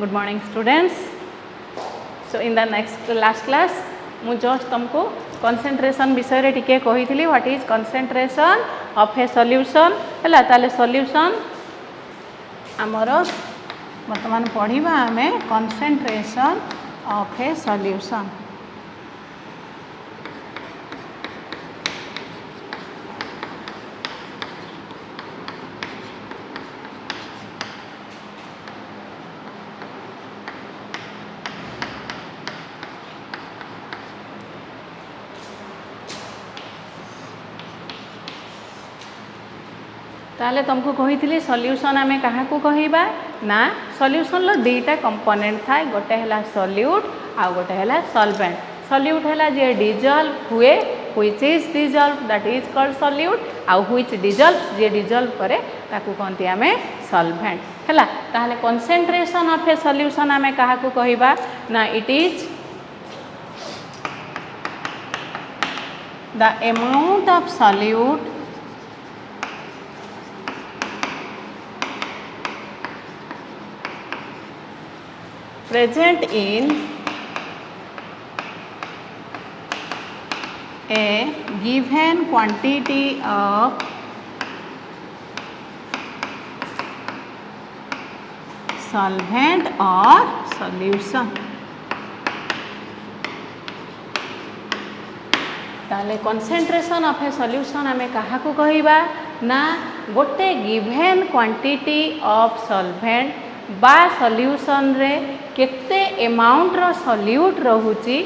Good morning students. So in the last class mu just तुमको concentration विषय रे टिके कही थी what is concentration of a solution है ताले solution आमर वर्तमान पढ़ा आम concentration of a solution. ताले तुमको कही थी सॉल्यूशन आमे कहा को कहिबा ना सॉल्यूशन लो दीटा कंपोनेंट थाए गोटे हला सॉल्यूट आ गोटे हला सॉल्वेंट. सॉल्यूट हला जे डिजॉल्व हुए which is dissolve that is called solute आ व्हिच डिजॉल्व जे डिजॉल्व करे ताकू कहंती आमे सॉल्वेंट हला. ताले कंसंट्रेशन ऑफ ए सॉल्यूशन आमे कहा को कहिबा ना it is the amount of solute present in a given quantity of solvent or solution. ताले concentration of a solution आमे कहा को कहिबा ना गोटे given quantity of solvent बा सॉल्यूशन रे केते अमाउंट रो सॉल्यूट रहूची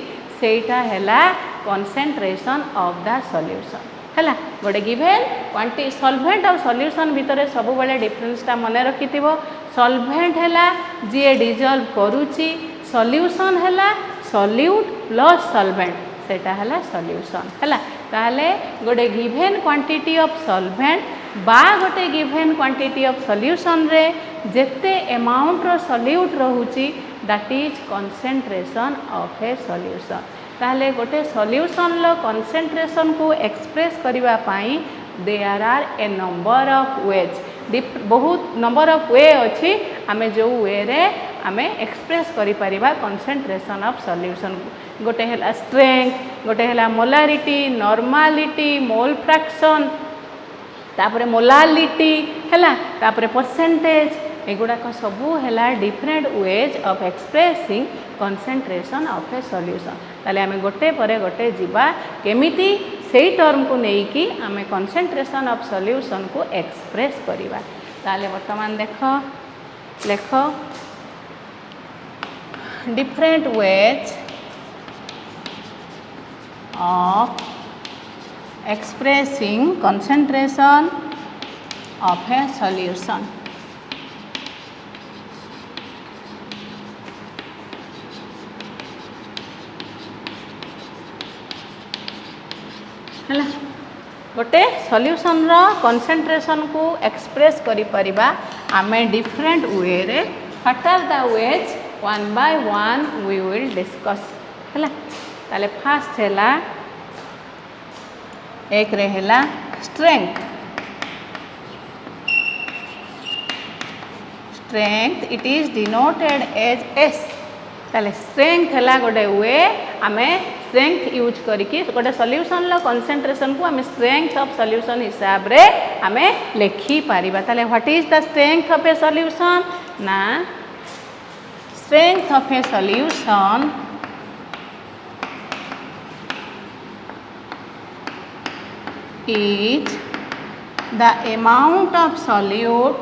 सेटा हैला कंसंट्रेशन ऑफ द सॉल्यूशन हैला. गोटे गिवन क्वांटिटी सॉल्वेंट और सॉल्यूशन भितर सब बेले डिफरेंसटा मन रखिथिबो. सॉल्वेंट हैला जे डिजॉल्व करूची, सॉल्यूशन हैला सॉल्यूट प्लस सॉल्वेंट सेटा हैला सॉल्यूशन हैला. ताले गोटे गिवन क्वांटिटी ऑफ सॉल्वेंट बा गोटे गिवन क्वांटिटी ऑफ सॉल्यूशन रे जेते अमाउंट रो सॉल्यूट रहूची that is concentration of a solution. ताले गोटे सॉल्यूशन लो कंसंट्रेशन को एक्सप्रेस करिवा पाई there are a number of ways. बहुत नंबर ऑफ वे अच्छी आमे जो वे रे आमे एक्सप्रेस करि परिबा कंसंट्रेशन ऑफ सॉल्यूशन. गोटे हैला स्ट्रेंथ, गोटे हैला मोलारिटी, नॉर्मालिटी, मोल फ्रैक्शन, तापरे मोलालिटी हैला, तापरे परसेंटेज एगुड़ाक सबू हैला different ways of expressing concentration of a solution. ताले आमे गोटे परे गोटे जीवा केमिति सेही टर्म को नेकी आमे कंसंट्रेशन ऑफ सॉल्यूशन को एक्सप्रेस करिबा. ताले वर्तमान लेख different ways of expressing concentration of a solution. है गोटे सॉल्यूशन रो कंसंट्रेशन को एक्सप्रेस करि परिबा आमे डिफरेंट वे रे. What are the ways one by one we will discuss है. ताले फास्ट हैला एक रहेला strength. Strength it is denoted as S. ताले स्ट्रेंथ हैला गोटे वे आमे स्ट्रेंथ यूज करके गोटे सॉल्यूशन लो कंसंट्रेशन को आमे स्ट्रेंथ ऑफ सॉल्यूशन हिसाब रे आमे लिखि पारिबा. ताले what is the strength of a solution ना strength of a solution is the amount of solute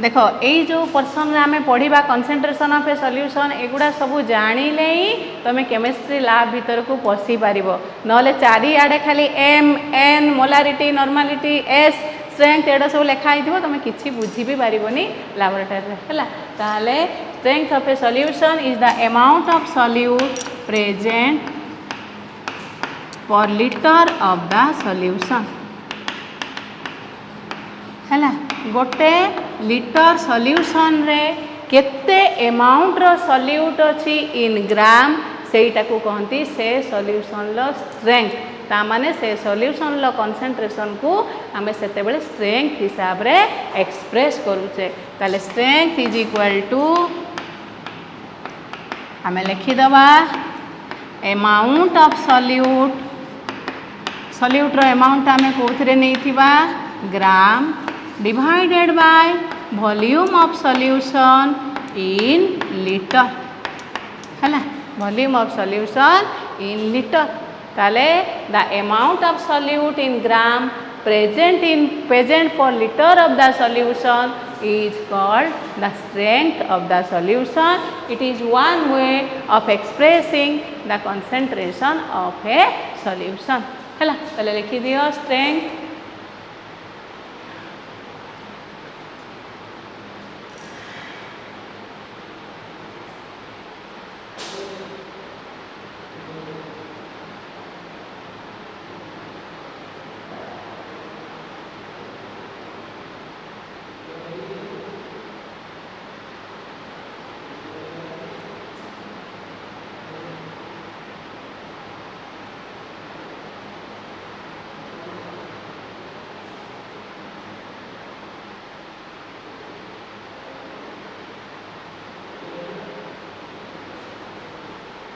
देखो यही जो पर्सन आम पढ़ा कंसंट्रेशन ऑफ ए सॉल्यूशन एगुड़ा सब जानिले ही तुम केमिस्ट्री लैब भीतर को पशि पार ना चारिआडे खाली M N molarity normality S strength एटा सब लिखाई थो तुम किसी बुझी भी पारनी लैबोरेटरी है. ताले strength of a solution is the amount of solute present per litre of the solution है. गोटे लीटर सॉल्यूशन रे केते अमाउंट रो सॉल्यूट अच्छी इन ग्राम सेटा को कहती से सॉल्यूशन लो स्ट्रेंथ तामाने से सॉल्यूशन लो कंसंट्रेशन को आमे सेते बेले स्ट्रेंथ हिसाब रे एक्सप्रेस करूचे ताले स्ट्रेंथ इज इक्वल टू आमे लिखि दबा अमाउंट ऑफ सॉल्यूट रो अमाउंट आमे कोथरे नैथिबा gram divided by volume of solution in litre हैला volume of solution in litre ताले the amount of solute in gram present for liter of the solution is called the strength of the solution. It is one way of expressing the concentration of a solution. हैला ताले लिखि दियो strength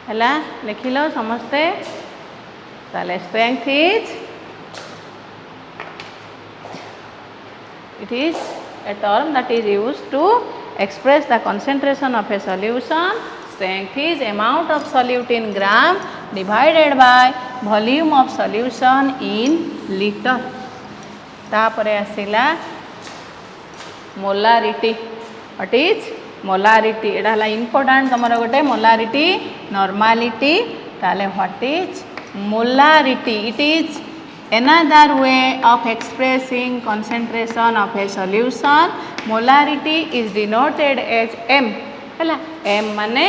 हैला लिखिलो समस्ते ताले strength is a term that is used to express the concentration of a solution. Strength is amount of solute in gram divided by volume of solution in liter. तापरे आसिला molarity. What is molarity? एटा हला important तमरो गोटे molarity normality ताले what is molarity? It is another way of expressing concentration of a solution. Molarity is denoted as m. हैला m माने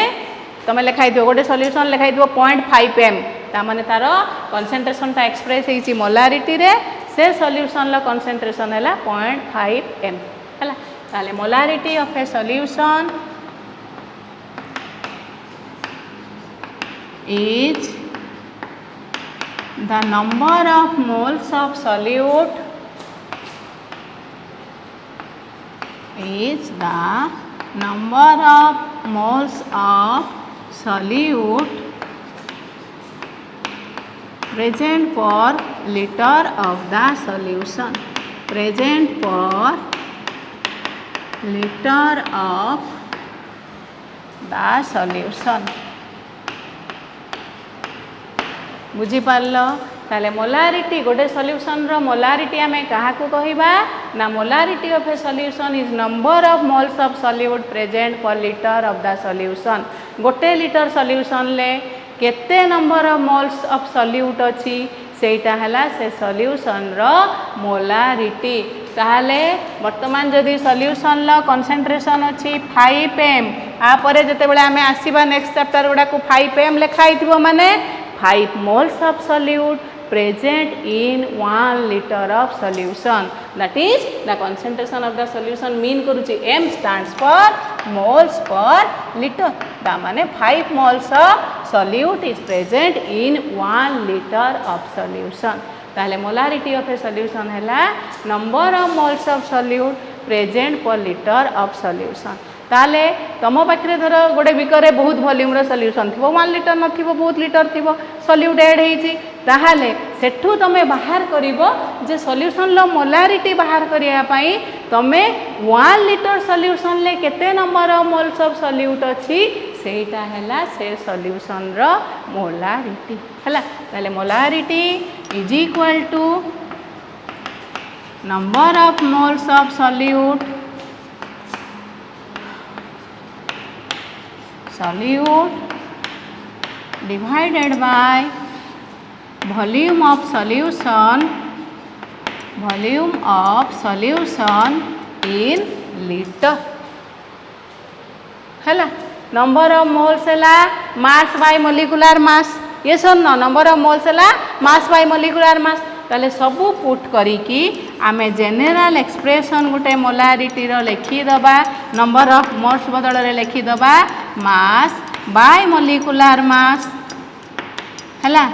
तमे लिखाई दियो गोटे सॉल्यूशन लिखाई दियो 0.5 m ता माने तारो कंसंट्रेशन ता एक्सप्रेस हेची मोलारिटी रे से सॉल्यूशन लो कंसंट्रेशन हैला 0.5 m हैला ताले molarity of a solution is the number of moles of solute is the number of moles of solute present for liter of the solution. Present for liter of the solution. बुझी पारल ताले molarity गोटे solution रो molarity आमे कहा को कहिबा ना molarity of a solution is number of moles of solute present per litre of the solution. गोटे लीटर सॉल्यूशन ले केते number of moles of solute अछि सेटा हला से सॉल्यूशन रो मोलारिटी. ताहले वर्तमान जदि सॉल्यूशन लो कंसंट्रेशन अछि 5 m आ परे जते बेले आमे आसीबा नेक्स्ट चैप्टर गुडा को 5 m लिखाई थिबो माने 5 moles of solute present in 1 liter of solution. That is the concentration of the solution mean करूची m stands for moles per liter. ता माने 5 moles of solute is present in 1 liter of solution. ताले molarity of a solution हैला number of moles of solute present per liter of solution. ताले तुम पाखे धर गोटे बिकर बहुत वॉल्यूम रो सॉल्यूशन थी 1 लीटर न बहुत लीटर थी सॉल्यूट एड होती ताहले सेठू तुम बाहर करिवो जे सॉल्यूशन लो मोलारिटी बाहर करिया पई तुम 1 लीटर सॉल्यूशन ले केते number of moles of solute अछि सेटा हैला से सॉल्यूशन रो मोलारिटी हैला. ताले molarity is equal to number of moles of solute divided by volume of solution in liter. हैला नंबर ऑफ मोल्स हैला मास बाय मोलिकुलर मास. ये सुन नंबर ऑफ मोल्स हैला मास बाय मोलिकुलर मास. ताले सबू पुट करिकी आमे जेनेराल एक्सप्रेशन गुटे molarity रो लिखि दबा नंबर ऑफ मोल्स बदल रे लिखि दबा मास बाय मोलिकुलर मास हैला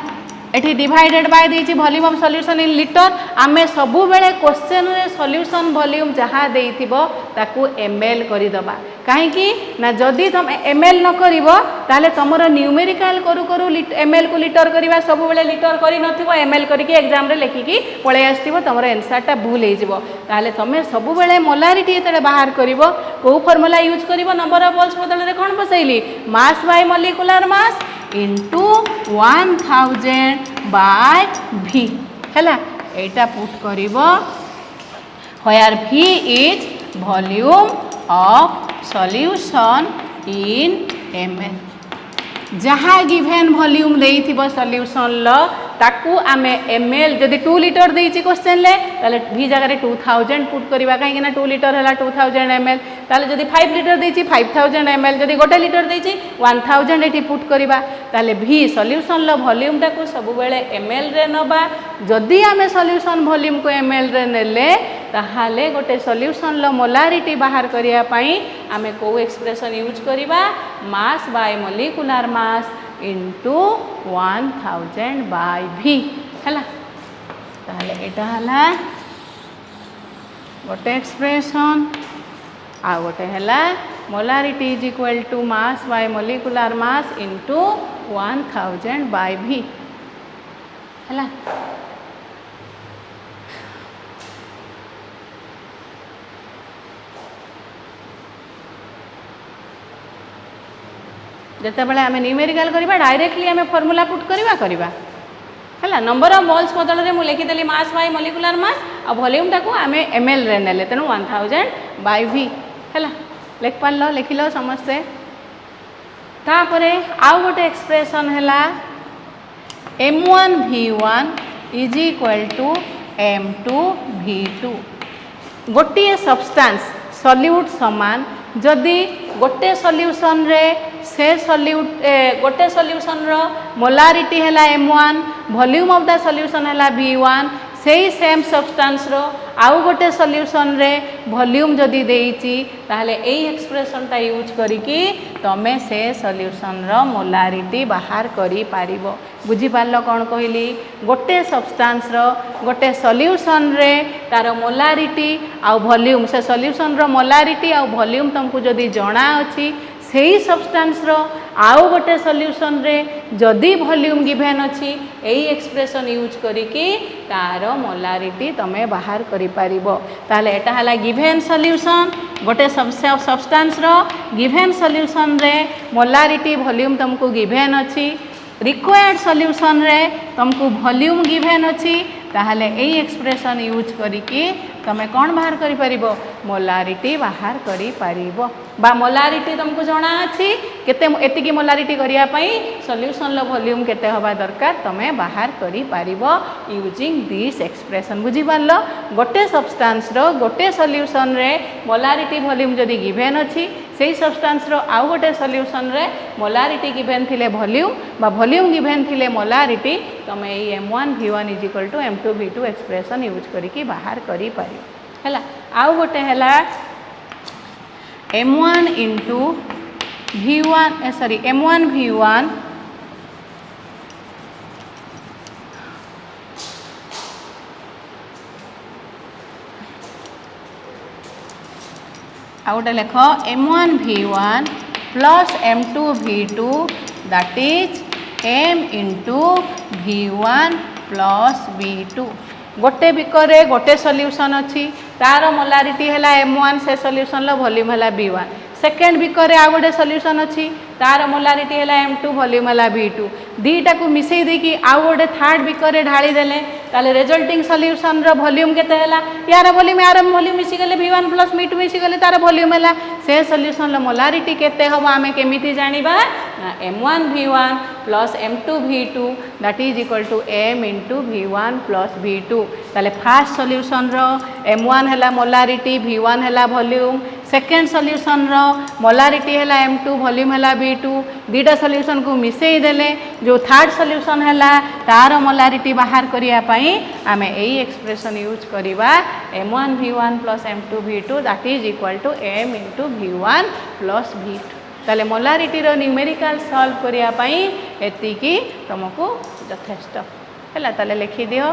एठी डिवाइडेड बाय देछि volume of solution in litre आमे सबु बेले क्वेश्चन रे सॉल्यूशन वॉल्यूम जहाँ देइथिबो ताकू ml करि दबा काहे कि ना जदी तुम ml न करिवो ताले तमरो न्यूमेरिकल करू करू ml को लीटर करबा सबु बेले लीटर करि नथिबो ml करि कि एग्जाम रे लिखि कि पळे आस्थिबो तमरो आंसर टा भूल हे जिवो ताले तमे सबु बेले मोलारिटी एतले बाहर करिवो को फार्मूला यूज करिवो नंबर ऑफ मोल्स बदल रे कोन बसैली mass by molecular mass into 1000 by V हैला एटा पुट करिवो where V is volume of solution in ml जहाँ गिवेन वॉल्यूम देइथिबो सॉल्यूशन ल ताकू आमे ml जदि 2 लीटर देइछि क्वेश्चन ले ताले v जगह रे 2000 पुट करबा काहे कि ना 2 लीटर हला 2000 ml ताले जदि 5 लीटर देइछि 5000 ml जदि 1 लीटर देइछि 1000 एठी पुट करबा ताले v सॉल्यूशन ल वॉल्यूम ताकू सब बेले ml रे नबा जदि आमे सॉल्यूशन वॉल्यूम को ml रे नेले ताहाले गोटे सॉल्यूशन ल मोलारिटी बाहर करिया पई आमे को एक्सप्रेशन यूज करबा मास by molecular mass into 1000 by V हैला ताले एटा हला गोटे एक्सप्रेशन आ गोटे हला molarity is equal to mass by molecular mass into 1000 by V हैला जिते बड़े आम न्यूमेरिकल करवा डायरेक्टली आम फॉर्मूला पुट करवा है नंबर ऑफ मोल्स बदल में मुझे लिखिदेली मास बाय मॉलिक्यूलर मास आ वॉल्यूम टाको आम ml रे नेले तेणु 1000 बाय V है लिख पार लिखिल समस्ते तापरे आउ गोटे एक्सप्रेशन है m1v1 is equal to m2v2 गोटे सब्सटेंस सॉल्यूट समान जदि गोटे सॉल्यूशन रे से सॉल्यूट गोटे सॉल्यूशन रो मोलारिटी हैला m1 volume of the solution हैला v1 सेही सेम सब्सटेंस रो आउ गोटे सॉल्यूशन रे वॉल्यूम जदि देइची ताहले एई एक्सप्रेशन ता यूज करिकी तमे से सॉल्यूशन रो मोलारिटी बाहर करि पारिबो बुझी पारलो कोन कहली गोटे सब्सटेंस रो गोटे सॉल्यूशन रे तार मोलारिटी आउ वॉल्यूम से सॉल्यूशन रो मोलारिटी आउ वॉल्यूम तुमको जदि जणा अछि सेही सब्सटेंस रो आउ गोटे सॉल्यूशन रे जदि वॉल्यूम गिवन अछि एई एक्सप्रेशन यूज करिकी तार मोलारिटी तमे बाहर करि पारिबो ताले एटा हला गिवन सॉल्यूशन गोटे सब्सटेंस रो गिवन सॉल्यूशन रे मोलारिटी वॉल्यूम तुमको गिवन अछि रिक्वायर्ड सॉल्यूशन रे तुमको वॉल्यूम गिवन अछि ताहले एई एक्सप्रेशन यूज करिकी तमे कौन बाहर करि परिबो मोलारिटी बाहर करि पारिबो बा मोलारिटी तुमको जणा अछि केते एतिकी मोलारिटी करिया पई सॉल्यूशन लो वॉल्यूम केते हबा दरकार तमे बाहर करि पारिबो यूजिंग दिस एक्सप्रेशन बुझी पारलो गोटे सब्सटेंस रो गोटे सॉल्यूशन रे मोलारिटी वॉल्यूम जदि गिवन अछि सेही सब्सटेंस रो आउ गोटे सॉल्यूशन रे मोलारिटी गिवन थिले वॉल्यूम बा वॉल्यूम गिवन थिले मोलारिटी तमे एई m1v1 = m2v2 एक्सप्रेशन यूज करिकी बाहर करि पारिबो हैला आउ गोटे हैला m1 into v1 sorry m1v1 आउटे लेख m1v1 plus m2v2 that is m into v1 plus v2 गोटे बिकर गोटे सॉल्यूशन अच्छी तार मोलारिटी है m1 से सॉल्यूशन लो वॉल्यूम है v1 सेकेंड बिकर आ गोटे सॉल्यूशन अच्छी तार मोलारिटी है m2 वॉल्यूम है v2 दीटा को मिसई देकी आउ गोटे थर्ड बिकर ढाली देले ताले रिजल्टिंग सॉल्यूशन रो वॉल्यूम केते हैला यार वॉल्यूम यार वॉल्यूम मिसी गले v1 प्लस v2 मिसी गले तार वॉल्यूम हैला से सॉल्यूशन रो मोलारिटी केते हबो आमे केमिति जानिबा ना m1 v1 plus m2 v2 that is equal to m into v1 plus v2 ताले फर्स्ट सॉल्यूशन रो m1 हैला मोलारिटी v1 हैला वॉल्यूम सेकेंड सॉल्यूशन रो मोलारिटी हैला m2 वॉल्यूम हैला v2 दीटा सॉल्यूशन को मिसई देले जो थर्ड सॉल्यूशन हैला तार मोलारिटी बाहर करिया पई आमे एई एक्सप्रेशन यूज करिबा m1 v1 plus m2 v2 that is equal to m into v1 plus v2 ताले मोलारिटी रो न्यूमेरिकल सॉल्व करिया पई एतिकी तुमको यथेष्ट। है ताले लिखि दियो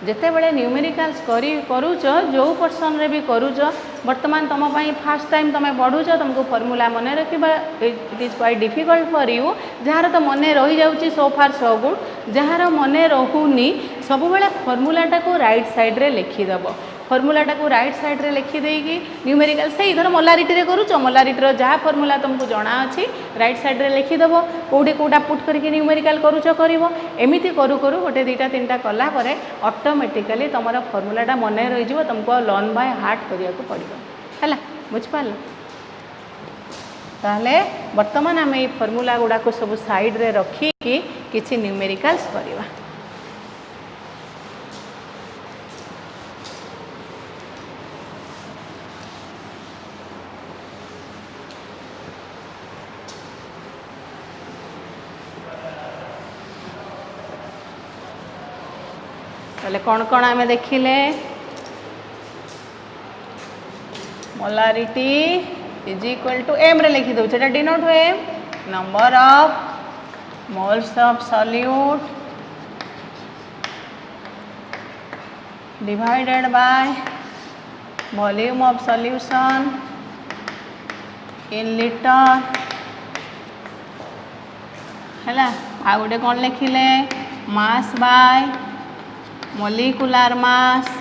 जिते बड़े न्यूमेरिकल्स करूच जो पर्सन रे भी करूच वर्तमान तुम फास्ट टाइम तुम पढ़ुच तुमको फॉर्मूला मन रखा it is quite difficult for you jar तो मन रही जाऊँगी सो फार सो गुड जार मन रहुनी सब बेले फॉर्मूलाटा को राइट साइड रे लिखिदेव फॉर्मूलाटा को राइट साइड रे लिखिदेकी न्यूमेरिकल से इधर मोलारिटी रे करूच मोलारिटी जहाँ फॉर्मूला तुमको जना अच्छी राइट साइड रे लिखिदेव कौटे कौटा पुट करके न्यूमेरिकल करूच कर एमती करू करू गोटे दुईटा तीन टा कला परे ऑटोमेटिकली तुम फॉर्मूलाटा मन रही तुमको लर्न बाय हार्ट करिया को पड़ो है बुझिपार ताहले वर्तमान आम ये फॉर्मूला गुड़ा को सब साइड रे रखिकी किसी न्यूमेरिकल्स करवा ताले कौन कौन आम देखिले molarity is equal to M रे लिखि दउछ एटा डिनोट हुए number of moles of solute divided by volume of solution in litre है आ गोटे कौन लिखिले mass by molecular mass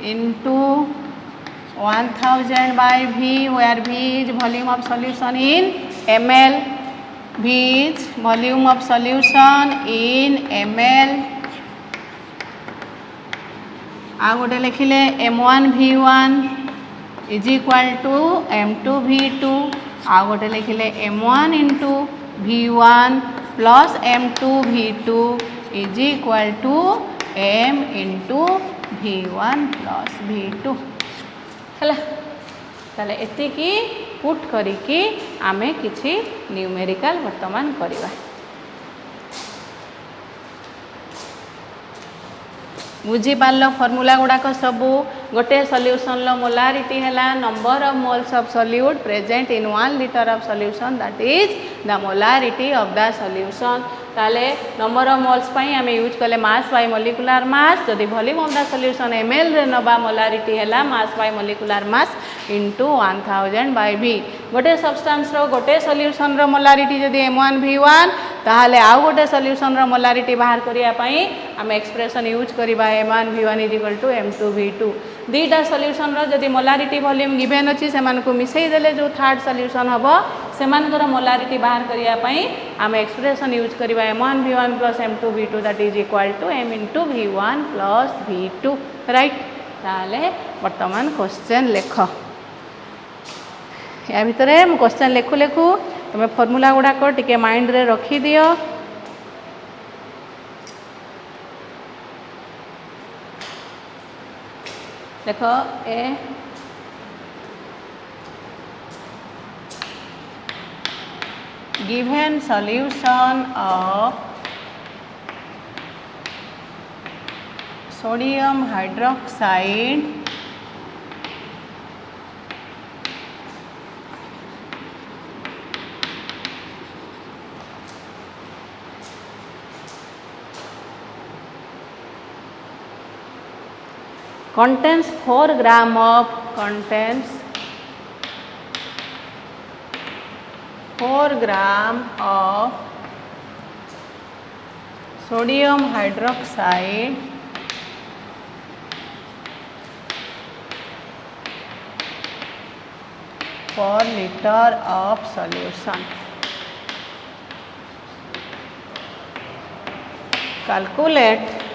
into 1000 by V where V is volume of solution in ml V is volume of solution in ml आ गोटे लिखिले m1 v1 is equal to m2 v2 आ गोटे लिखिले m1 into v1 plus m2 v2 is equal to m into v1 plus v2 है ताले एतिकी put करिकी आमे किछि numerical वर्तमान करिवा बुझी Paarl formula गुड़ाक सबू गोटे सॉल्यूशन लो मोलारिटी है number of moles of solute present in 1 litre of solution that is the molarity of the solution ताले नंबर ऑफ मोल्स पाई आम यूज कले मास बाय मोलिकुलर मास जदि volume of the solution ml रे नबा molarity है mass by molecular mass into 1000 by v गोटे substance रो गोटे सॉल्यूशन रो मोलारिटी जदि m1 v1 ताहले आउ गोटे सॉल्यूशन रो मोलारिटी बाहर करिया पई आम एक्सप्रेशन यूज करिबा m1 v1 equal to m2 v2 दुईटा सॉल्यूशन रो जदि मोलारिटी वॉल्यूम गिवन अच्छी से मिसई देले जो थर्ड सॉल्यूशन हम से मोलारिटी बाहर करिया पई आम एक्सप्रेशन यूज करिबा m1 v1 plus m2 v2 that is equal to m into v1 plus v2 right ताले वर्तमान क्वेश्चन लेख या भितर मु क्वेश्चन लेखु लेखु तुम फॉर्मूला गुड़ाक टिके माइंड रे रखी दियो देखो ए given solution of sodium hydroxide contains 4 gram of 4 gram of sodium hydroxide per liter of solution. Calculate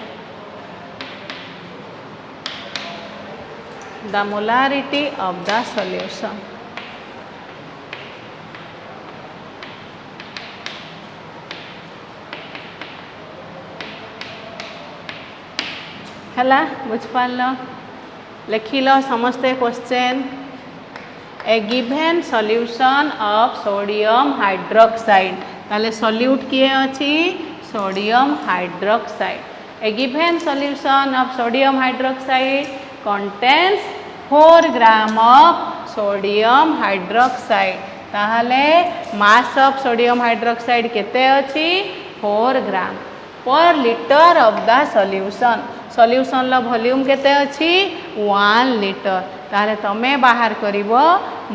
the molarity of the solution. है बुझिपार लिखिल समस्ते question A given solution of sodium hydroxide ताले solute किए अच्छी sodium hydroxide A given solution of sodium hydroxide contains 4 gram of sodium hydroxide ताहले मास of sodium hydroxide केते अछि 4 ग्राम पर litre of the solution solution low volume केते अछि 1 litre ताहले तमे बाहर करिवो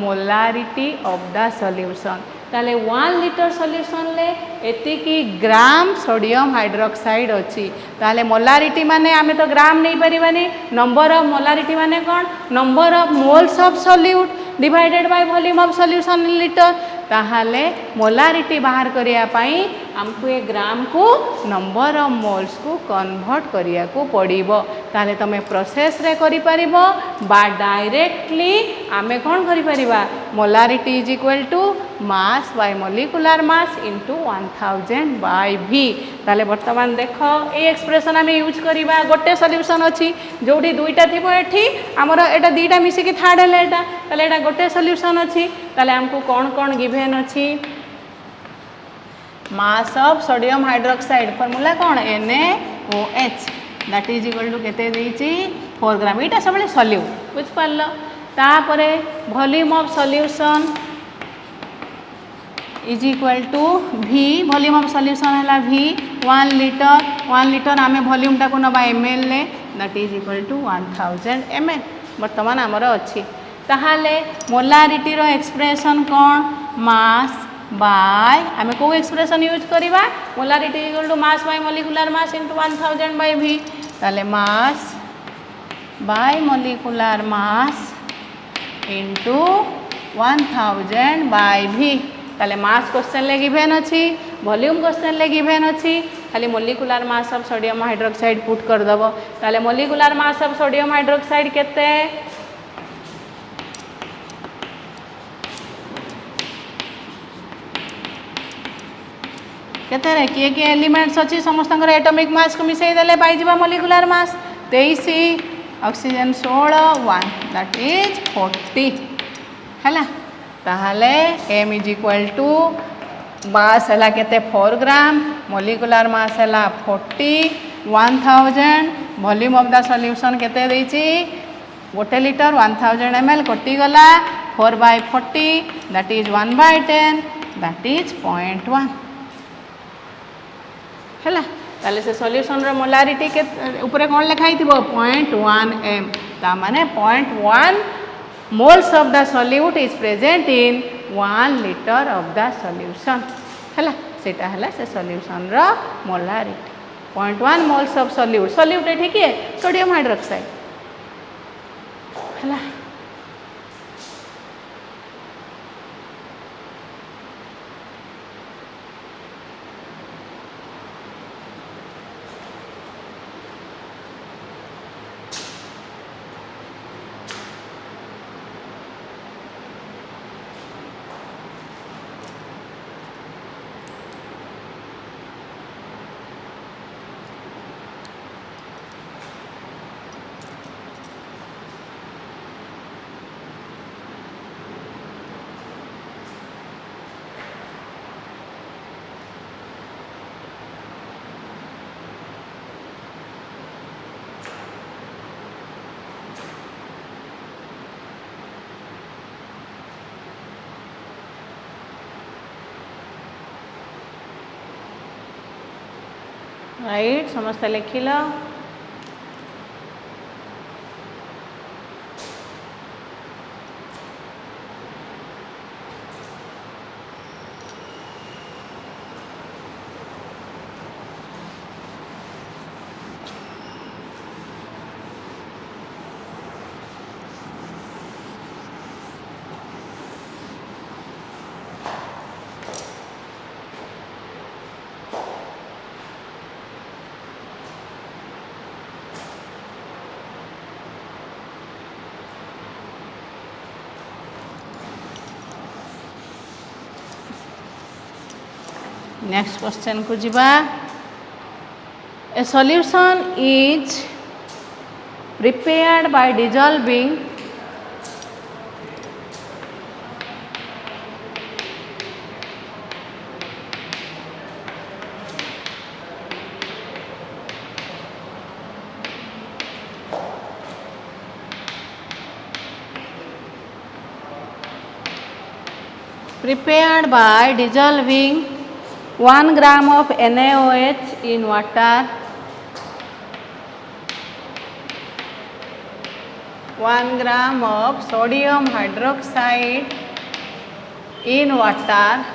मोलारिटी ऑफ द सॉल्यूशन ताहले 1 लीटर सॉल्यूशन ले एतिकी ग्राम सोडियम हाइड्रोक्साइड अछि ताहले मोलारिटी माने आमे तो ग्राम नहीं परिबानी नंबर ऑफ मोलारिटी माने कोन number of moles of solute divided by volume of solution in litre ताहले मोलारिटी बाहर करिया पाई हमको ए ग्राम को नंबर ऑफ मोल्स को कन्वर्ट करिया को पड़िबो ताहले तमे प्रोसेस रे करि परिबो बा डायरेक्टली आमे कोन करि परिबा molarity is equal to mass by molecular mass into 1000 by v ताहले वर्तमान देखो ए एक्सप्रेशन आमे यूज करिबा गोटे सॉल्यूशन अछि जोडी दुईटा थिबो एठी हमर एटा दीटा मिसी कि थर्ड हेले एटा ताहले एटा गोटे सॉल्यूशन अछि ताहले हमको कोन कोन गिवन अछि mass of sodium hydroxide formula कौन NaOH that is equal to केते देइची 4 ग्राम एटा सबले सॉल्यूट बुझ पारलो तापरे volume of solution is equal to V volume of solution हैला V 1 लीटर आमे वॉल्यूम टा को नबा ml ले that is equal to 1000 ml वर्तमान हमर अछि ताहाले मोलारिटी रो एक्सप्रेशन कोन मास बाय आमे को एक्सप्रेशन यूज करिबा molarity equal to mass by molecular mass into 1000 by v ताले mass by molecular mass into 1000 by v ताले मास क्वेश्चन ले गिवन अछि वॉल्यूम क्वेश्चन ले गिवन अछि खाली molecular mass of sodium hydroxide put कर दबो ताले molecular mass of sodium hydroxide केते केते रे किए एलिमेंट्स अछि समस्त एटॉमिक मास को मिसई देले पाई जिबा molecular mass 23 oxygen 16 1 that is 40 हैला ताहले m is equal to mass हैला केते 4 ग्राम मॉलिक्यूलर मास हैला 40 1000 वॉल्यूम ऑफ द सॉल्यूशन केते देइची गोटे लीटर 1000 ml कटि गला 4/40 दैट इज 1/10 दैट इज 0.1 हैला ताले से सॉल्यूशन रो मोलारिटी के ऊपर कोन लिखाई थिबो 0.1 m ता माने 0.1 moles of the solute is present in 1 litre of the solution हैला सेटा हैला से सॉल्यूशन रो मोलारिटी 0.1 मोल्स ऑफ सॉल्यूट ठीक है सोडियम हाइड्रोक्साइड हैला राइट समस्त लिखिल नेक्स्ट क्वेश्चन को जीवा ए solution is prepared by dissolving prepared by dissolving 1 gram of NaOH in water, 1 gram of sodium hydroxide in water,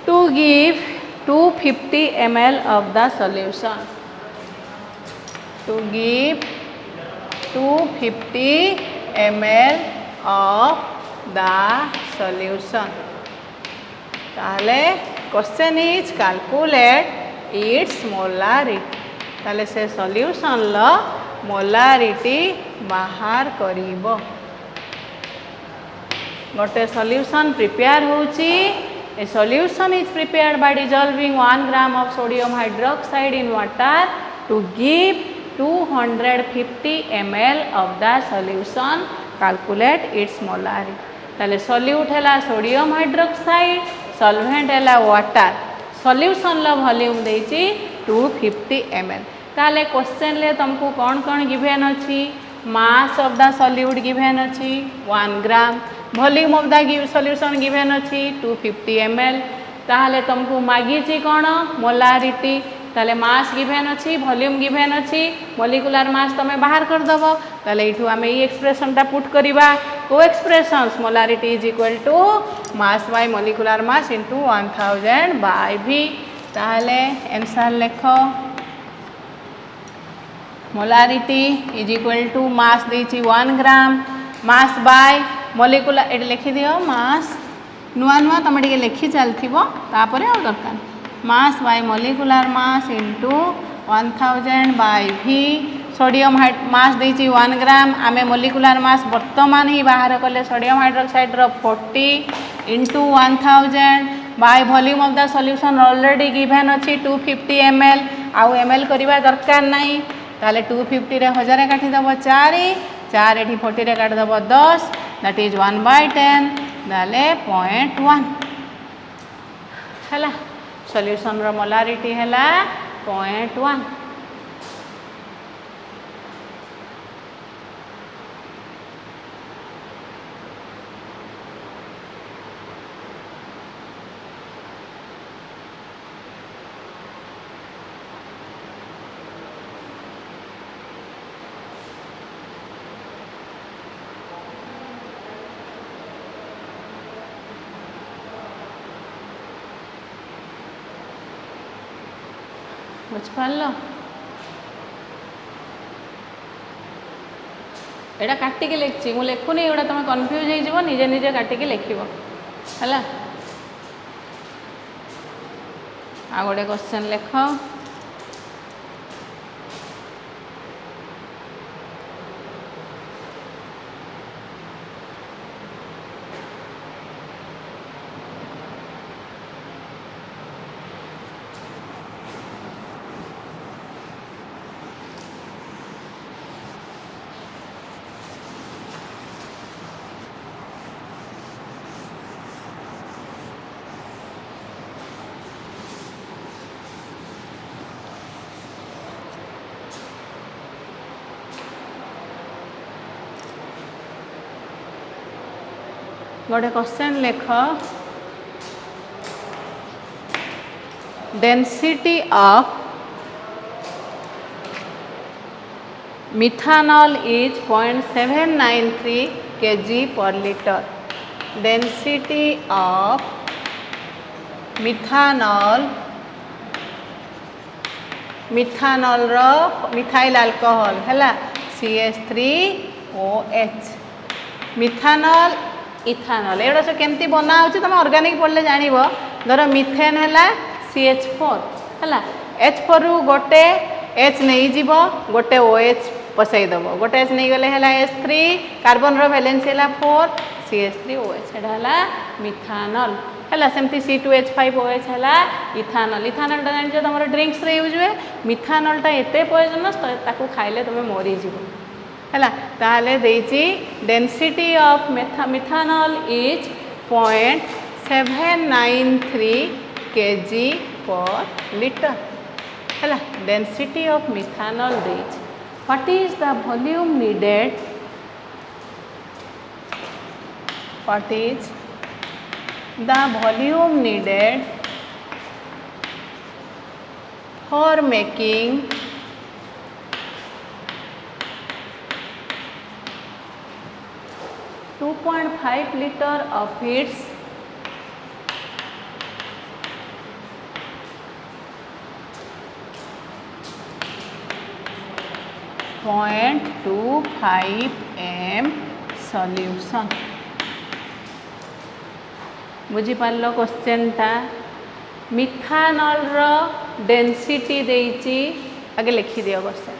to give 250 ml of the solution. To give 250 ml of the solution. ताहले question is calculate its molarity. ताहले से solution लो molarity बाहर करिवो. गोटे solution prepare होची. A solution is prepared by dissolving 1 gram of sodium hydroxide in water to give 250 ml of the solution. Calculate its molarity. ताले solute है sodium hydroxide, solvent है water, solution ला volume देची 250 ml. ताले question ले तुमको कौन कौन गिवेन अच्छी. Mass of the solute given अच्छी 1 gram, volume of the solution given अच्छी 250 ml. ताहले तुमको मागिची कौन मोलारिटी. ताले मास गिवेन अच्छी, वॉल्यूम गिवेन अच्छी, मॉलिक्यूलर मास तुम बाहर कर दबो. ताले इठू आमे ई एक्सप्रेशन टा पुट करिबा. को expressions molarity is equal to mass by molecular mass into 1000 by v. ताहले आंसर लिखो. Molarity is equal to mass देची 1 ग्राम, मास बाय मॉलिक्यूलर एट लिखि दियो. मास नुआ नुआ तुम टिके लिखि चलथिबो तापरे आ दरकार. Mass by molecular mass into 1000 by v. Sodium mass देची 1 ग्राम. आमे मॉलिक्यूलर मास वर्तमान ही बाहर कले सोडियम हाइड्रोक्साइड रो 40 into 1000 by volume of the solution already given अच्छी 250 ml. आउ ml करबा दरकार नाही. ताले 250 रे 1000 काटी दबो 4, 4 एठी 40 रे काटी दबो 10, दैट इज 1/10. ताले 0.1 हला. सॉल्यूशन रो मोलारिटी हला 0.1. बुझिपार एटा काटिकी लिखी मुझे लिखुनी. एगुड़ा तुम कन्फ्यूज हो निजे निजे काटिकी लिख है. आ गोटे क्वेश्चन लिख. गोटे क्वेश्चन लिख. Density of methanol is 0.793 kg per liter. Density of methanol, methanol रो मिथाइल अल्कोहल है CH3OH. मिथानॉल इथानॉल एगुड़ा सब केमती बना हो तुम ऑर्गेनिक पढ़ले जान. धर मिथेन है CH4 है. H4 रु गोटे H नहीं जीव, गोटे OH पसईदेव. गोटे H नहीं गले है H3, कार्बन रो वैलेंसी है 4, CH3OH है मिथानॉल है. सेमती C2H5OH है इथानॉल. इथानॉल जान तुम ड्रिंक्स रे यूज हुए. मिथानॉल एत पॉइजनस ताकू खाइले तुम मरीज है. ताहले देची density of methanol is 0.793 kg per liter है. डेंसिटी ऑफ मिथानॉल देची. What is the volume needed what is the volume needed for making 2.5 liter of its 0.25 m solution। बुझीपार क्वेश्चनटा मिथानल रो डेंसिटी देइची आगे लिखी दियो क्वेश्चन।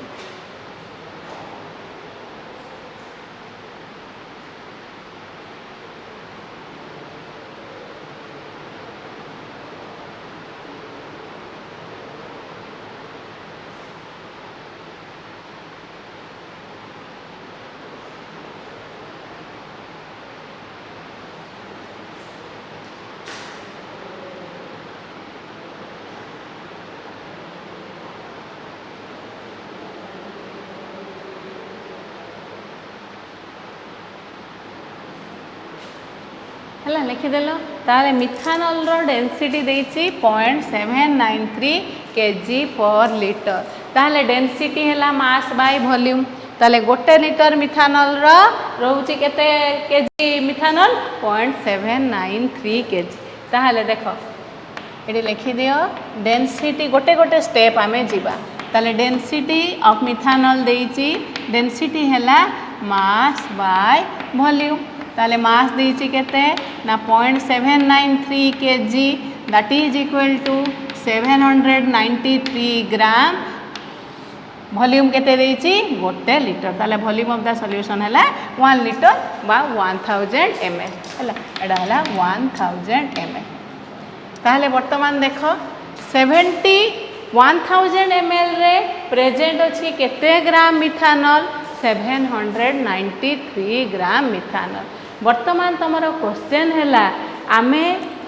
है लिखिदेल ताले मिथानल रो डेंसिटी देइची 0.793 kg/लीटर। ताले डेंसिटी है मास बाय वॉल्यूम। ताले गोटे लीटर मिथानल रो रोची केते केजी मिथानल 0.793 kg। ताले देखो ये लिखि दियो डेंसिटी गोटे गोटे स्टेप आमे जीवा। ताले डेंसिटी ऑफ मिथानल देइची डेंसिटी है मास बाय वॉल्यूम। ताले मास देइची केते ना 0.793 kg that is equal to 793 gram. Volume केते देइची गोटे लीटर। ताले वॉल्यूम ऑफ द सॉल्यूशन है 1 लीटर बा 1000 ml है एडा है 1000 ml। ताले वर्तमान देखो 1000 ml रे प्रेजेंट अछि केते ग्राम मिथानल 793 ग्राम मिथानल। वर्तमान तुमर क्वेश्चन है आमे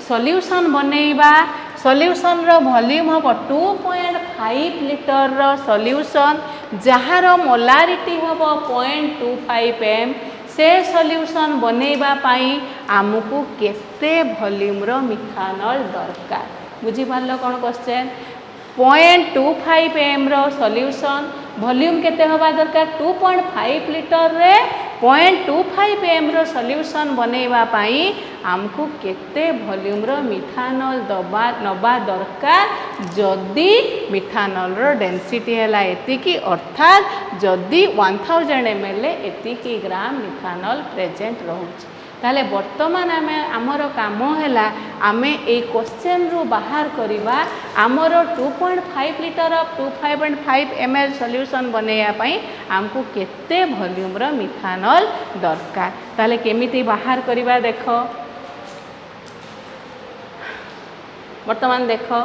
सॉल्यूशन बनैबा सॉल्यूशन रो वॉल्यूम हम 2.5 लीटर रो सॉल्यूशन जहार मोलारिटी हम 0.25 m से सॉल्यूशन बनैबा पाई आमको केते वॉल्यूम रो मिथानल दरकार। बुझी पारलो कोन क्वेश्चन 0.25 m रो सॉल्यूशन वॉल्यूम केते होबा दरकार 2.5 लीटर रे 0.25 m रो सॉल्यूशन बनैबा पाई आमको केते वॉल्यूम रो मिथानल नबा दरकार जदि मिथानल रो डेंसिटी है एतिकी अर्थात जदि 1000 ml एतिकी ग्राम मिथानल प्रेजेंट रहउछि। ताले वर्तमान आमे आमर काम है आमे ए क्वेश्चन रु बाहर करिबा आमर 2.5 लीटर ऑफ 2.5 ml सॉल्यूशन बनैया पई आमको केते वॉल्यूम रो मिथानल दरकार। ताले केमिति बाहर करिबा देखो वर्तमान देखो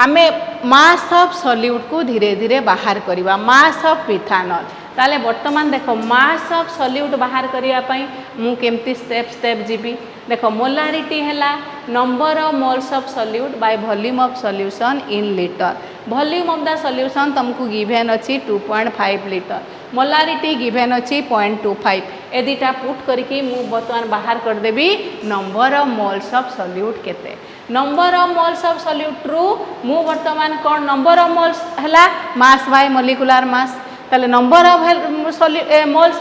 आमे मास ऑफ सॉल्यूट को धीरे धीरे बाहर करिबा मास ऑफ मिथानल। ताले वर्तमान देखो मास ऑफ सॉल्यूट बाहर करिया पई मु केमती स्टेप जीबी देखो मोलारिटी हैला number of moles of solute bye volume of solution in litre. Volume of the solution तुमको गिवन अछि 2.5 लीटर मोलारिटी गिवन अछि 0.25 ए दुटा पुट करके मु वर्तमान बाहर कर देबी number of moles of solute केते number of moles of solute ट्रू मु वर्तमान कोन नंबर ऑफ मोल्स हैला मास बाय मोलिकुलर मास। ताले नंबर ऑफ मोल्स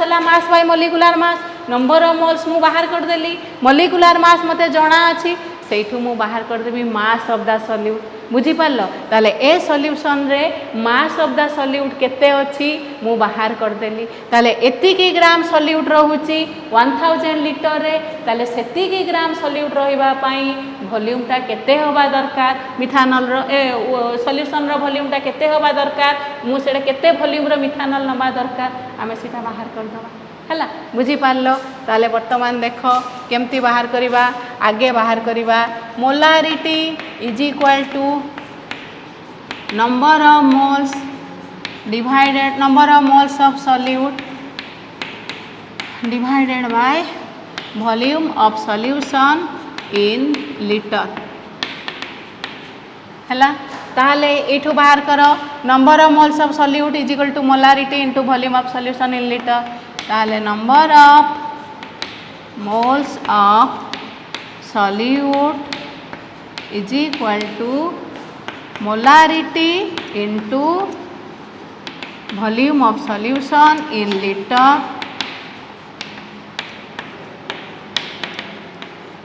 है mass by molecular mass number of moles मु बाहर कर देली मोलिकुलर मास मते जणा अछि सेठू मु बाहर कर देबी मास ऑफ द सॉल्यूट। बुझी पारलो ताले ए सॉल्यूशन रे मास ऑफ द सॉल्यूट केते अछि मु बाहर कर देली। ताले एतिकी ग्राम सॉल्यूट रहउची 1000 लीटर रे ताले सेतिकी ग्राम सॉल्यूट रहिबा पई वॉल्यूम ता केते होबा दरकार मिथानल रो सॉल्यूशन रो वॉल्यूम ता केते होबा दरकार मु सेडे केते वॉल्यूम रो मिथानल नबा दरकार आमे सीधा बाहर कर दबा हैला। बुझी पारलो ताले वर्तमान देखो केमती बाहर करिबा आगे बाहर करिबा molarity is equal to number of moles divided number of moles of solute divided by volume of solution in litre हैला। ताले एठू बाहर करो number of moles of solute is equal to molarity into volume of solution in litre. ताले number of moles of solute is equal to molarity into volume of solution in liter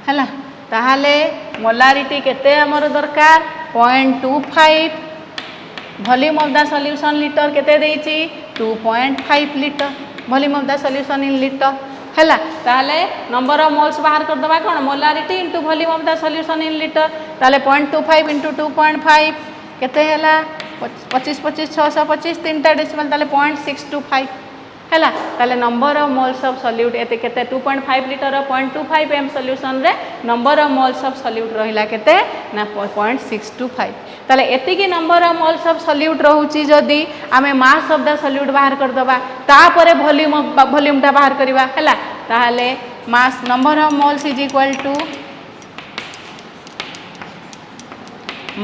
है ताहले molarity केते हमर दरकार 0.25 volume of the solution litre केते देइची 2.5 litre volume of the solution in litre हैला ताहले नंबर ऑफ मोल्स बाहर कर दबा कोन molarity into volume of the solution in litre ताहले 0.25 इनटू 2.5 केते हैला 25 25 625 तीनटा डेसिमल ताहले 0.625 हैला ताले number of moles of solute एते केते 2.5 लीटर 0.25 एम सॉल्यूशन रे number of moles of solute रहिला केते ना 0.625 ताले एति की number of moles of solute रहउची जदी आमे मास ऑफ द सॉल्यूट बाहर कर दबा ता परे वॉल्यूम ता बाहर करबा हैला ताले mass number of moles is equal to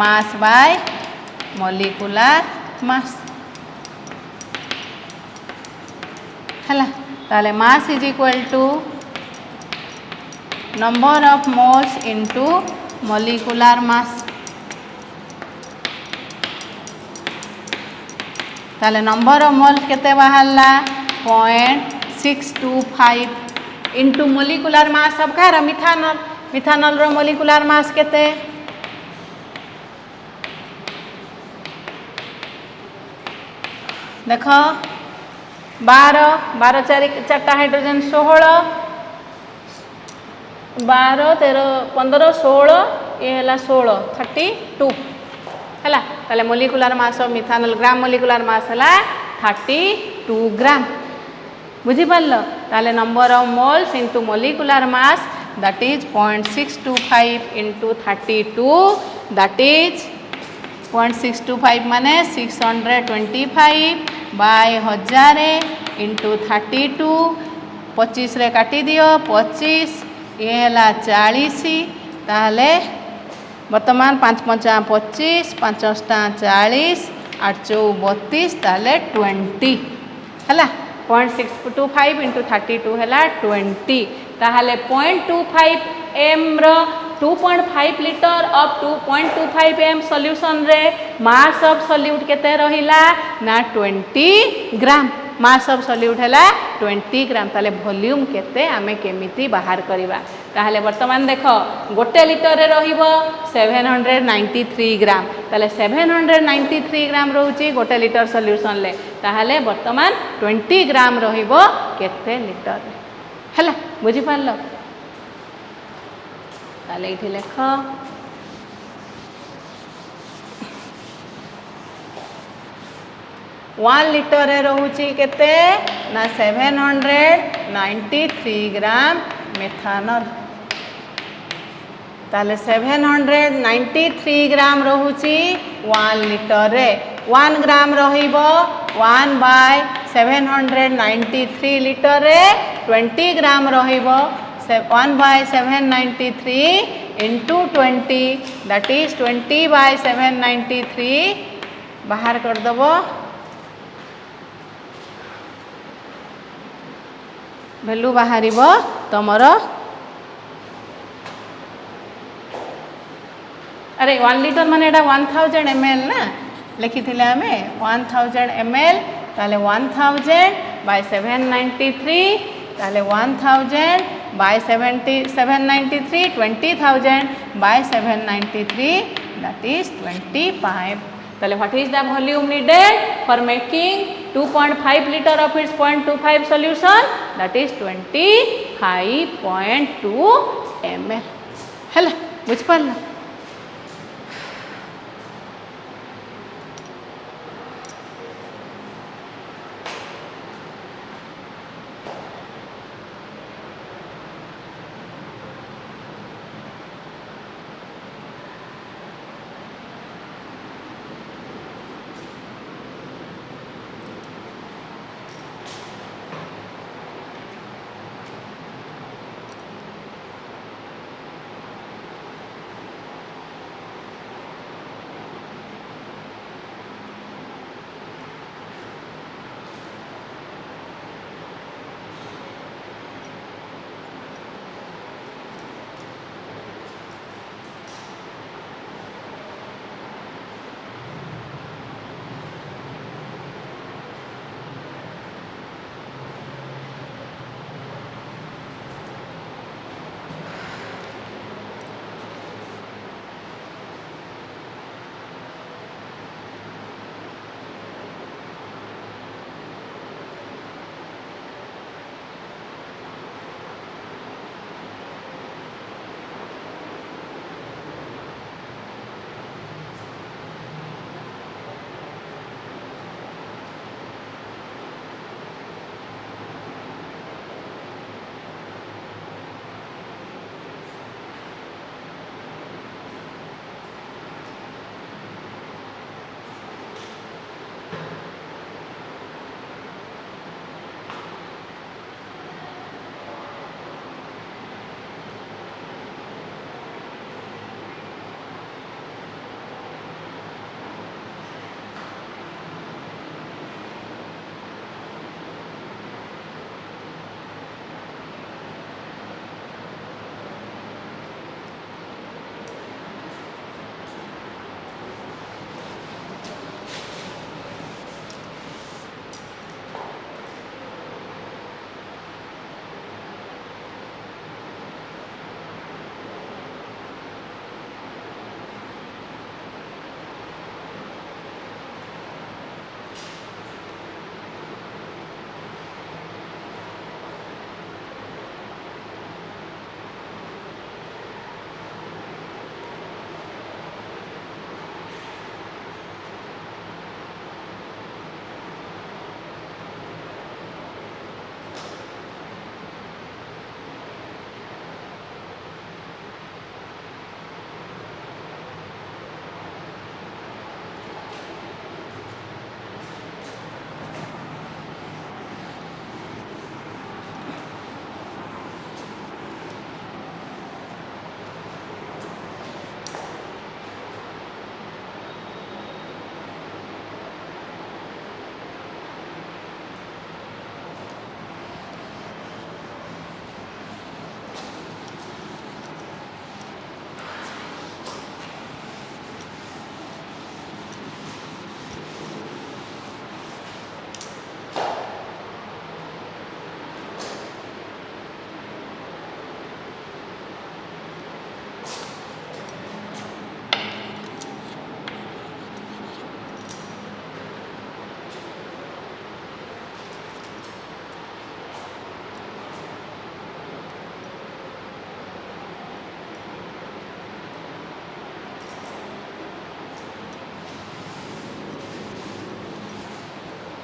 mass by molecular mass है ताले mass is equal to number of moles into molecular mass ताले नंबर ऑफ मोल्स केते बाहरला 0.625 इनटू मॉलिक्यूलर मास अब का मिथानल मिथानल रो मॉलिक्यूलर मास केते देखो 12 12 चारटा हाइड्रोजन 16 12 13 15 16 ये है 16 32 है ताले molecular mass of methanol gram molecular mass है 32 ग्राम बुझीपार ताले number of moles into molecular mass that is 0.625 into 32 that is 0.625 माने 625 बाय 1000 इंटू 32 25 रे काटी दियो 25 ये है 40 ताहले वर्तमान 5 5 25 5 40 8 32 ताहले 20 है 0.625 इंटू 32 है 20 ताहले 0.25 एम रो 2.5 लीटर ऑफ 2.25 एम सॉल्यूशन रे मास ऑफ सॉल्यूट केते रहिला ना 20 ग्राम मास ऑफ सॉल्यूट है 20 ग्राम ताले वॉल्यूम केते आमे केमिति बाहर करिबा ताहले वर्तमान देखो गोटे लीटर रे रहिबो 793 ग्राम ताले 793 ग्राम रहउची गोटे लीटर सॉल्यूशन ले ताहले वर्तमान 20 ग्राम रहिबो केते लीटर हैला बुझी पारलो ताले इथे लेख 1 लीटर रे रहउची केते ना 793 ग्राम मेथानल ताले 793 ग्राम रहउची 1 लीटर रे 1 ग्राम रहिबो 1 बाय 793 लीटर रे 20 ग्राम रहिबो 1 by 793 into 20 that is 20 by 793 बाहर कर दबो वैल्यू बाहरिबो तमर अरे 1 लीटर माने एटा 1000 ml ना लिखी थिले हमें 1000 ml ताले 1000 बाय 793 ताले 1000 बाय 793 20000 बाय 793 that is 25 ताले what is the volume needed for making 2.5 liter of its 0.25 solution that is 25.2 ml हैला बुझ पारला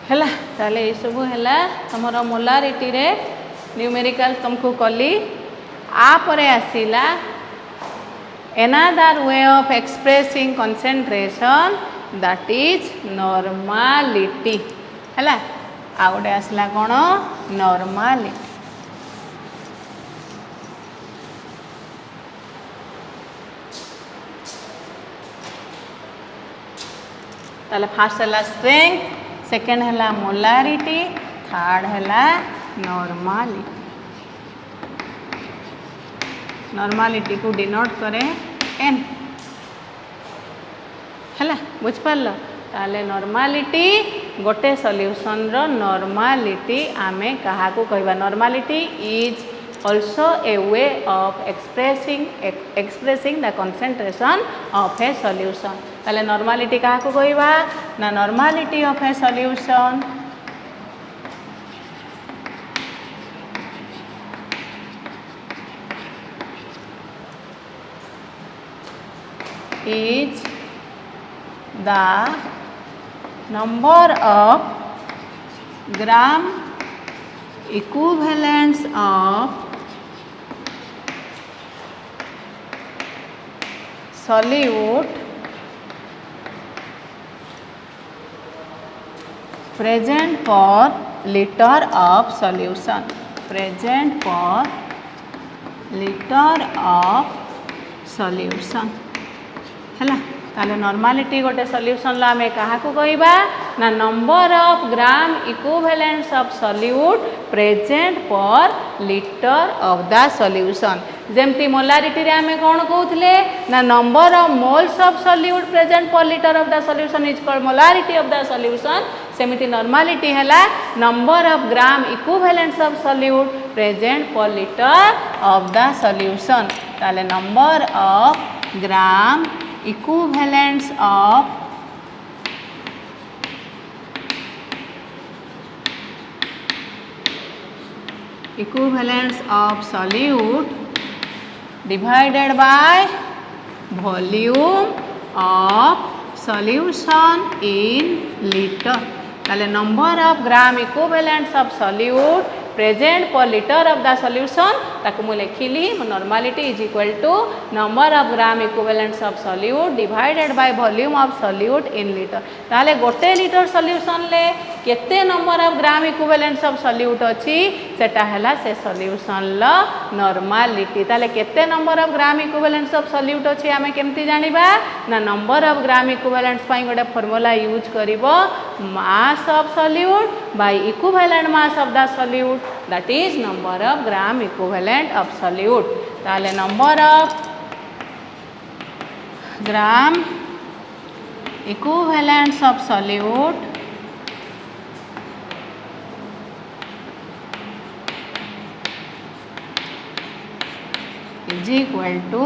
है ताले ये सब है तुमर मोलारिटी रे न्यूमेरिकल तुमको कली आपरे आसिला another way of expressing concentration that is normality है आ गोटे आसला कौन normality ताले फर्स्ट है स्ट्रेंथ सेकेंड है मोलारिटी थर्ड है नॉर्मालिटी नॉर्मालिटी को डिनोट करें एन है बुझिपार ताले नॉर्मालिटी गोटे सॉल्यूशन रो नॉर्मालिटी आमे कहा को कहबा normality is also a way of expressing the concentration of a solution ताले नॉर्मालिटी कहा को कहबा ना normality of a solution is the number of gram equivalents of solute present per liter of solution present per liter of solution है ताले normality गोटे solution ला आमे कहा को कहबा ना number of gram equivalents of solute present per litre of the solution जेमती molarity रे आमे कोन कहउथले ना number of moles of solute present per litre of the solution is called molarity of the solution सेमिति नॉर्मालिटी हैला number of gram equivalents of solute present per litre of the solution ताले number of gram equivalents of solute divided by volume of solution in liter ताले number of gram equivalents of solute present per liter of the solution ताकु मु लिखिली normality is equal to number of gram equivalents of solute divided by volume of solute in liter ताले गोटे litre solution ले केते number of gram equivalents of solute अछि सेटा हैला से solution ल नॉर्मालिटी ताले केते number of gram equivalents of solute अछि हमें केमती जानिबा ना नंबर ऑफ ग्राम इक्विवेलेंट्स पई गोटे फार्मूला यूज करिवो mass of solute by equivalent mass of the solute that is number of gram equivalent of solute ताले number of gram equivalents of solute is equal to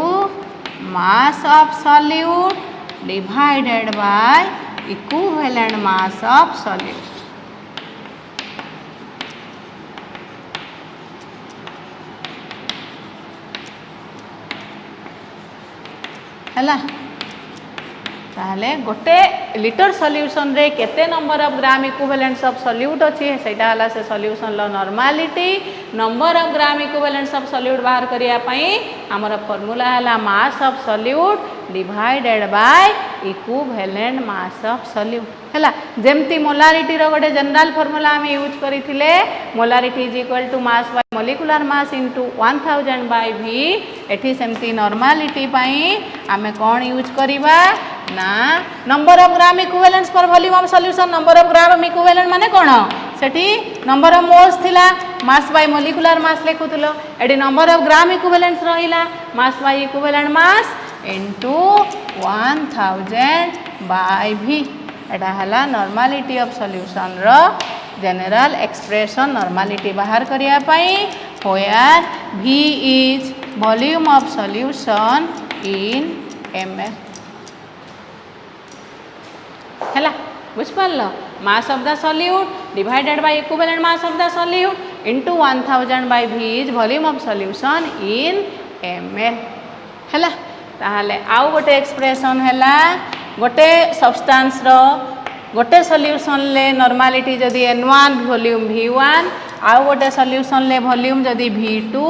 mass of solute divided by equivalent mass of solute है ताहले गोटे litre solution रे केते number of gram equivalents of solute अछि सेटा हला से सॉल्यूशन लो normality number of gram equivalents of solute बाहर करिया पई हमर फार्मूला हला mass of solute divided by equivalent mass of solute है जेमती मोलारिटी रो गोटे जनरल फार्मूला हम यूज करिथिले molarity is equal to mass by molecular mass into 1000 by v एठी सेमती नॉर्मालिटी पई आमे कोन यूज करिबा ना number of gram equivalents per volume of solution number of gram equivalent माने कोन सेठी नंबर ऑफ मोल्स थिला मास बाय मोलिकुलर मास लेखुतलो एडी नंबर ऑफ ग्राम इक्विवेलेंट्स रहिला mass by equivalent mass into 1000 by v एटा हला नॉर्मालिटी ऑफ सॉल्यूशन रो जनरल एक्सप्रेशन नॉर्मालिटी बाहर करिया पई where v is volume of solution in ml है बुझ पाल mass of the solute divided by equivalent mass of the solute into 1000 by v is volume of solution in ml है ताहले आउ गोटे एक्सप्रेशन है गोटे सब्सटेंस रो गोटे सॉल्यूशन ले नॉर्मलिटी जदि n1 वॉल्यूम v1 आउ गोटे सॉल्यूशन ले वॉल्यूम जदि v2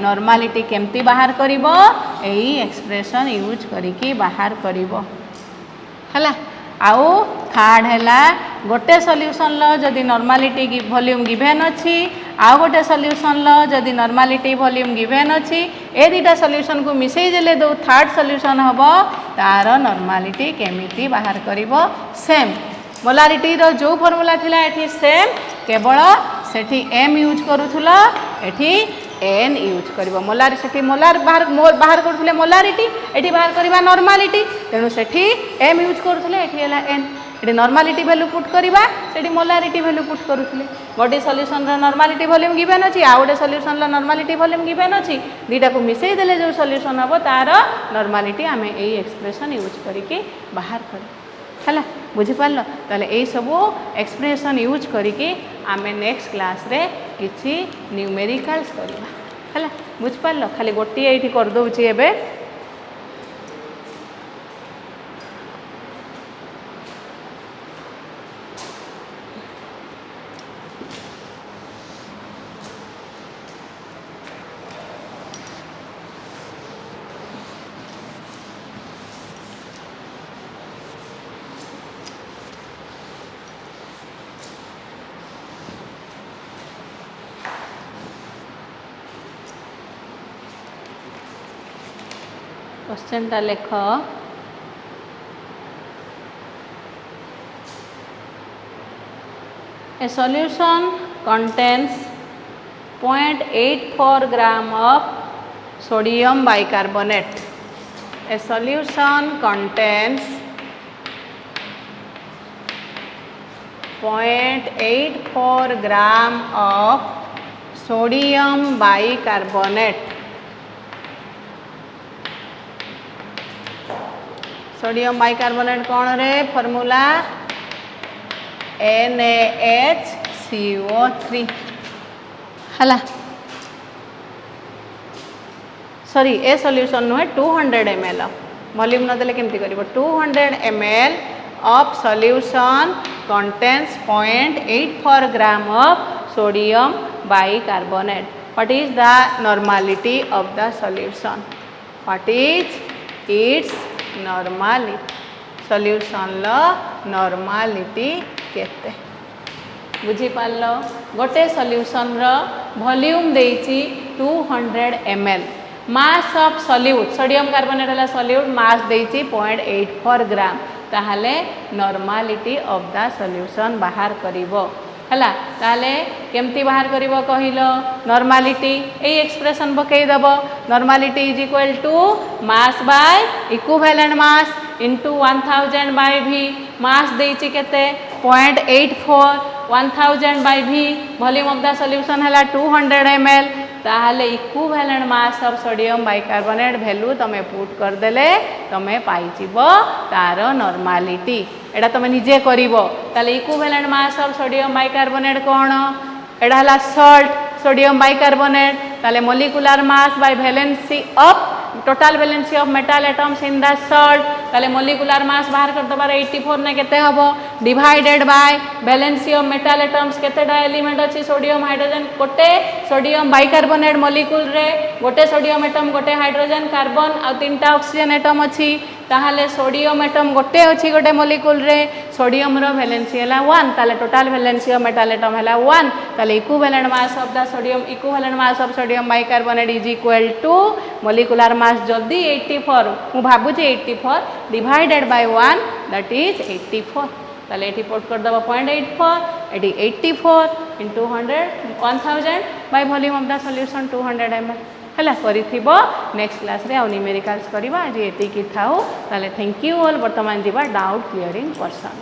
नॉर्मलिटी केमती बाहर करिवो एई एक्सप्रेशन यूज करिकी बाहर करिवो हला। आउ थर्ड हैला गोटे सॉल्यूशन लो जदि नॉर्मलिटी वॉल्यूम गिवन अछि आउ गोटे सॉल्यूशन लो जदि नॉर्मलिटी वॉल्यूम गिवन अछि ए दुटा सॉल्यूशन को मिसई देले दो थर्ड सॉल्यूशन हबो तार नॉर्मलिटी केमिति बाहर करिवो सेम मोलारिटी रो जो फार्मूला थिला एठी सेम केवल सेठी m यूज करूथुला एठी n यूज करिवो मोलार सेठी मोलार बाहर करूथले मोलारिटी एठी बाहर करिवा नॉर्मलिटी तेनु सेठी m यूज करूथले एठी हला n एठी नॉर्मलिटी वैल्यू पुट करिवा सेठी मोलारिटी वैल्यू पुट करूथले गोटे सॉल्यूशन रो नॉर्मलिटी वॉल्यूम गिवन अछि आ गोटे सॉल्यूशन रो नॉर्मलिटी वॉल्यूम गिवन अछि दीटा को मिसई देले जो सॉल्यूशन हबो तार नॉर्मलिटी आमे एई एक्सप्रेशन यूज करिके बाहर कर हला बुझी पारलो ताले एई सब एक्सप्रेशन यूज करिके आमे नेक्स्ट क्लास रे किछि न्यूमेरिकल्स करबा हला बुझ पारलो खाली गोटी एठी कर दोउची एबे क्वेश्चन टा लेख ए solution contains 0.84 gram of sodium bicarbonate. A solution contains 0.84 gram of sodium bicarbonate. Sodium bicarbonate कौन रे फॉर्मूला NaHCO3 हला सॉरी ए सॉल्यूशन नुहे 200 ml वॉल्यूम न देले केमती करिवो 200 ml of solution contains 0.84 gram of sodium bicarbonate what is the normality of the solution what is its normality solution लो normality केते बुझी पारलो गोटे सॉल्यूशन रो वॉल्यूम देइची 200 ml mass of solute sodium carbonate हला सॉल्यूट मास देइची 0.84 gram ताहले नॉर्मलिटी ऑफ द सॉल्यूशन बाहर करिवो हला ताले केमती बाहर करिवो कहिलो नॉर्मलिटी ए एक्सप्रेशन पकई दबो normality is equal to mass by equivalent mass into 1000 by v mass देइची केते 0.84 1000 by v volume of the solution हला 200 ml ताहले equivalent mass of sodium bicarbonate value तमे पुट कर देले तमे पाई जिवो तार नॉर्मलिटी एडा तमे निजे करिवो ताले equivalent mass of sodium bicarbonate कोन एडा हला सॉल्ट सोडियम बाइकार्बोनेट ताले molecular mass by valency of total valency of metal atoms in the salt ताले मोलिकुलर मास बाहर कर दबार 84 ने केते हबो divided by valency of metal atoms केतेटा एलिमेंट अछि सोडियम हाइड्रोजन गोटे सोडियम बाइकार्बोनेट मोलिक्यूल रे गोटे सोडियम एटम गोटे हाइड्रोजन कार्बन आ तीनटा ऑक्सीजन एटम अछि ताहले सोडियम एटम गोटे अछि गोटे मोलिक्यूल रे सोडियम रो वैलेंसी हला 1 ताले total valency of metal atom हला 1 ताले equivalent mass of the sodium equivalent mass of sodium bicarbonate is equal to molecular mass जल्दी 84 मु भाबु जे 84 डिवाइडेड बाय 1 दैट इज 84 ताले एठी पुट कर दबा 0.84 एठी 84 into 100 1000 by volume of the solution 200 ml हला करिथिबो नेक्स्ट क्लास रे आ न्यूमेरिकल्स करबा जे एति कि थाउ ताले थैंक यू ऑल वर्तमान जीवा डाउट क्लियरिंग पर्सन।